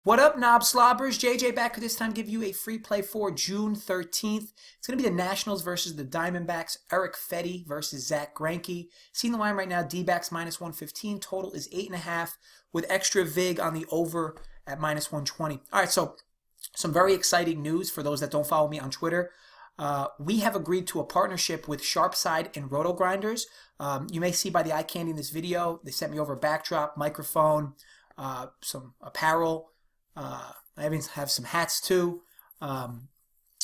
What up, knob slobbers? JJ back this time to give you a free play for June 13th. It's going to be the Nationals versus the Diamondbacks. Erik Fedde versus Zach Greinke. Seeing the line right now, DBacks minus 115. Total is 8.5 with extra vig on the over at minus 120. All right, so some very exciting news for those that don't follow me on Twitter. We have agreed to a partnership with Sharpside and Roto Grinders. You may see by the eye candy in this video, they sent me over a backdrop, microphone, some apparel. I even have some hats too.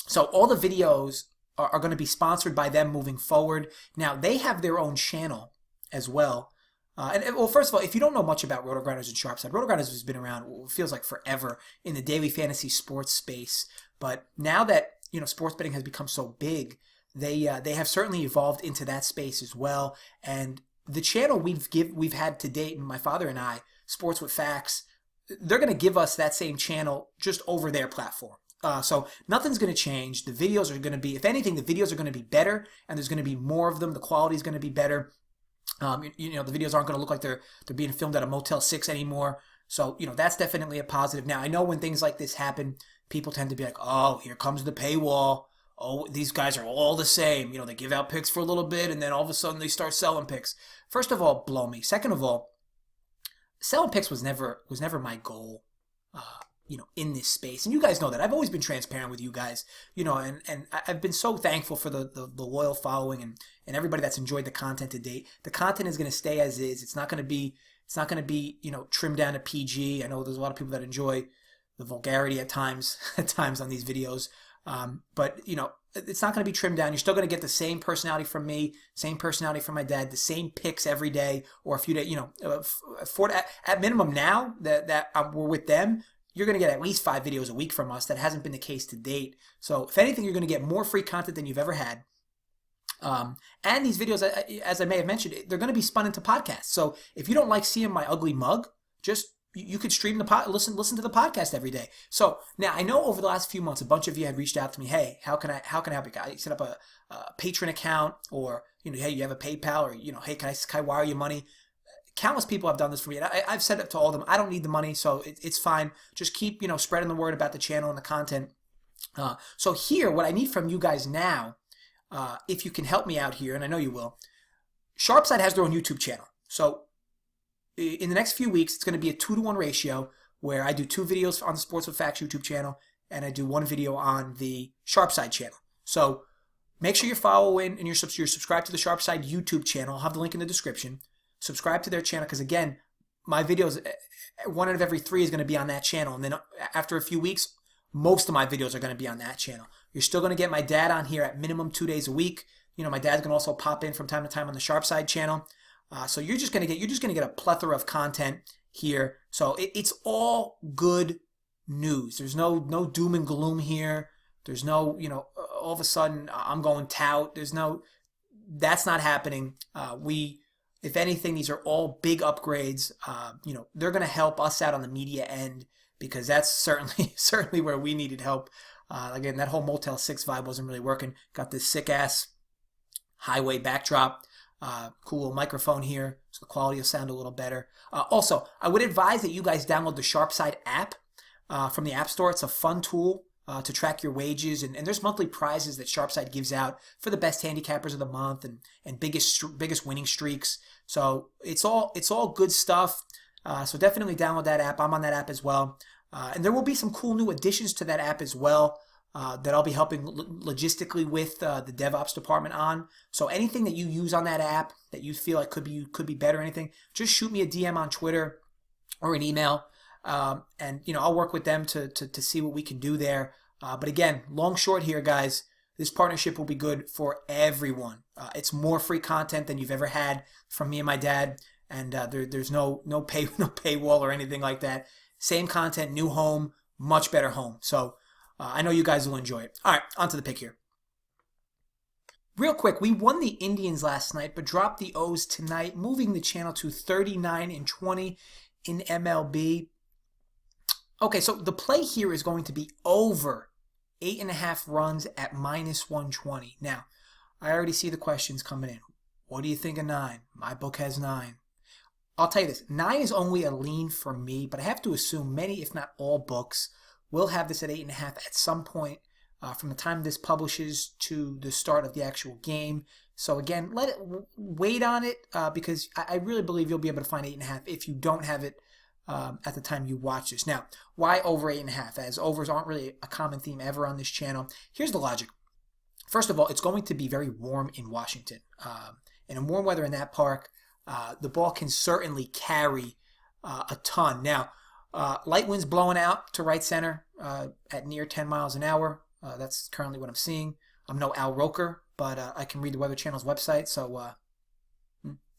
So all the videos are going to be sponsored by them moving forward. Now, they have their own channel as well. Well, first of all, if you don't know much about Roto Grinders and Sharpside, Roto Grinders has been around, it feels like forever in the daily fantasy sports space. But now that sports betting has become so big, they have certainly evolved into that space as well. And the channel we've had to date, and my father and I, Sports with Facts, they're going to give us that same channel just over their platform. So nothing's going to change. The videos are going to be, if anything, the videos are going to be better, and there's going to be more of them. The quality is going to be better. The videos aren't going to look like they're being filmed at a Motel 6 anymore. So, that's definitely a positive. Now, I know when things like this happen, people tend to be like, oh, here comes the paywall. Oh, these guys are all the same. They give out picks for a little bit, and then all of a sudden they start selling picks. First of all, blow me. Second of all, selling picks was never my goal, in this space. And you guys know that. I've always been transparent with you guys, and I've been so thankful for the loyal following and everybody that's enjoyed the content to date. The content is going to stay as is. It's not going to be, trimmed down to PG. I know there's a lot of people that enjoy the vulgarity at times on these videos. But it's not going to be trimmed down. You're still going to get the same personality from me, same personality from my dad, the same picks every day or a few days. At minimum now that we're with them, you're going to get at least 5 videos a week from us. That hasn't been the case to date. So if anything, you're going to get more free content than you've ever had. And these videos, as I may have mentioned, they're going to be spun into podcasts. So if you don't like seeing my ugly mug, you could stream listen to the podcast every day. So now I know over the last few months, a bunch of you had reached out to me. Hey, how can I help you guys? Set up a Patreon account, or hey, you have a PayPal, or hey, can I wire you money? Countless people have done this for me, and I've said it to all of them. I don't need the money, so it's fine. Just keep spreading the word about the channel and the content. So here, what I need from you guys now, if you can help me out here, and I know you will, Sharpside has their own YouTube channel. So in the next few weeks, it's going to be a 2-to-1 ratio where I do 2 videos on the Sports with Facts YouTube channel, and I do 1 video on the Sharpside channel. So make sure you're following and you're subscribed to the Sharpside YouTube channel. I'll have the link in the description. Subscribe to their channel because, again, my videos, 1 out of every 3 is going to be on that channel. And then after a few weeks, most of my videos are going to be on that channel. You're still going to get my dad on here at minimum 2 days a week. My dad's going to also pop in from time to time on the Sharpside channel. So you're just gonna get a plethora of content here. So it's all good news. There's no doom and gloom here. There's no all of a sudden I'm going tout. That's not happening. If anything, these are all big upgrades. They're gonna help us out on the media end because that's certainly where we needed help. Again, that whole Motel 6 vibe wasn't really working. Got this sick ass highway backdrop. Cool little microphone here, so the quality will sound a little better. Also, I would advise that you guys download the Sharpside app from the App Store. It's a fun tool to track your wages, and there's monthly prizes that Sharpside gives out for the best handicappers of the month and biggest winning streaks. So it's all good stuff. So definitely download that app. I'm on that app as well, and there will be some cool new additions to that app as well. That I'll be helping logistically with the DevOps department on. So anything that you use on that app that you feel like could be better or anything, just shoot me a DM on Twitter or an email, and I'll work with them to see what we can do there. But again, long short here, guys, this partnership will be good for everyone. It's more free content than you've ever had from me and my dad, and there's no paywall or anything like that. Same content, new home, much better home. So. I know you guys will enjoy it. All right, on to the pick here. Real quick, we won the Indians last night, but dropped the O's tonight, moving the channel to 39-20 in MLB. Okay, so the play here is going to be over 8.5 runs at minus 120. Now, I already see the questions coming in. What do you think of 9? My book has 9. I'll tell you this, 9 is only a lean for me, but I have to assume many, if not all books, will have this at 8.5 at some point from the time this publishes to the start of the actual game. So again, wait on it because I really believe you'll be able to find 8.5 if you don't have it at the time you watch this. Now, why over 8.5? As overs aren't really a common theme ever on this channel. Here's the logic. First of all, it's going to be very warm in Washington. And in warm weather in that park, the ball can certainly carry a ton. Now, light winds blowing out to right center at near 10 miles an hour. That's currently what I'm seeing. I'm no Al Roker, but I can read the Weather Channel's website, so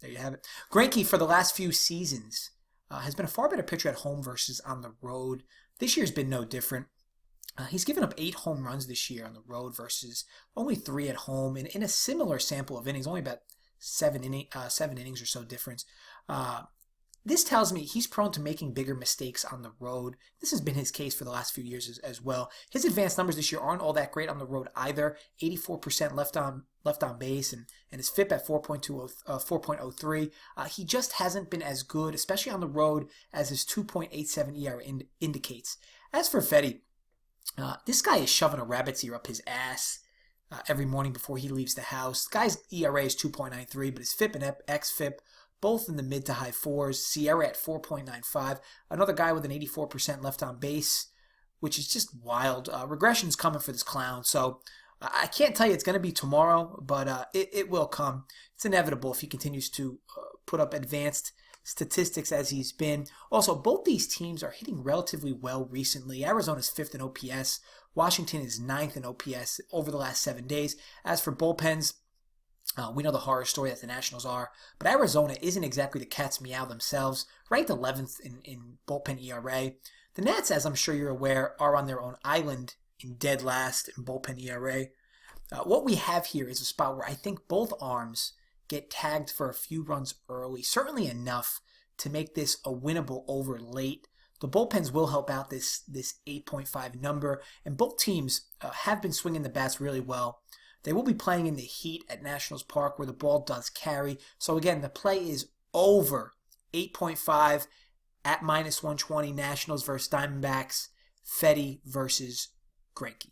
there you have it. Greinke, for the last few seasons, has been a far better pitcher at home versus on the road. This year's been no different. He's given up 8 home runs this year on the road versus only 3 at home in a similar sample of innings, only about 7 innings or so difference. This tells me he's prone to making bigger mistakes on the road. This has been his case for the last few years as well. His advanced numbers this year aren't all that great on the road either. 84% left on base and his FIP at 4.03. He just hasn't been as good, especially on the road, as his 2.87 ERA indicates. As for Fedde, this guy is shoving a rabbit's ear up his ass every morning before he leaves the house. The guy's ERA is 2.93, but his FIP and xFIP both in the mid to high 4s. Sierra at 4.95. Another guy with an 84% left on base, which is just wild. Regression's coming for this clown. So I can't tell you it's going to be tomorrow, but it will come. It's inevitable if he continues to put up advanced statistics as he's been. Also, both these teams are hitting relatively well recently. Arizona's 5th in OPS. Washington is 9th in OPS over the last 7 days. As for bullpens, we know the horror story that the Nationals are, but Arizona isn't exactly the cat's meow themselves, ranked 11th in bullpen ERA. The Nats, as I'm sure you're aware, are on their own island in dead last in bullpen ERA. What we have here is a spot where I think both arms get tagged for a few runs early, certainly enough to make this a winnable over late. The bullpens will help out this 8.5 number, and both teams have been swinging the bats really well. They will be playing in the heat at Nationals Park where the ball does carry. So again, the play is over 8.5 at -120. Nationals versus Diamondbacks. Fedde versus Greinke.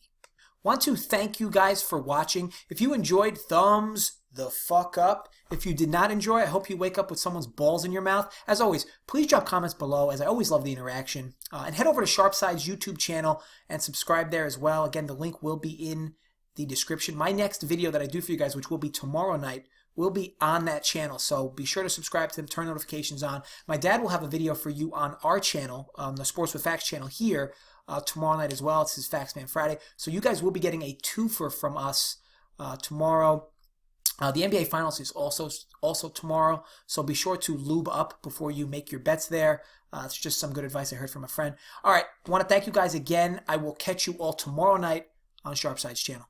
Want to thank you guys for watching. If you enjoyed, thumbs the fuck up. If you did not enjoy, I hope you wake up with someone's balls in your mouth. As always, please drop comments below, as I always love the interaction. And head over to Sharpside's YouTube channel and subscribe there as well. Again, the link will be in the description. My next video that I do for you guys, which will be tomorrow night, will be on that channel. So be sure to subscribe to them, turn notifications on. My dad will have a video for you on our channel, the Sports with Facts channel here, tomorrow night as well. It's his Facts Man Friday. So you guys will be getting a twofer from us tomorrow. The NBA Finals is also tomorrow, so be sure to lube up before you make your bets there. It's just some good advice I heard from a friend. All right, I want to thank you guys again. I will catch you all tomorrow night on Sharpside's channel.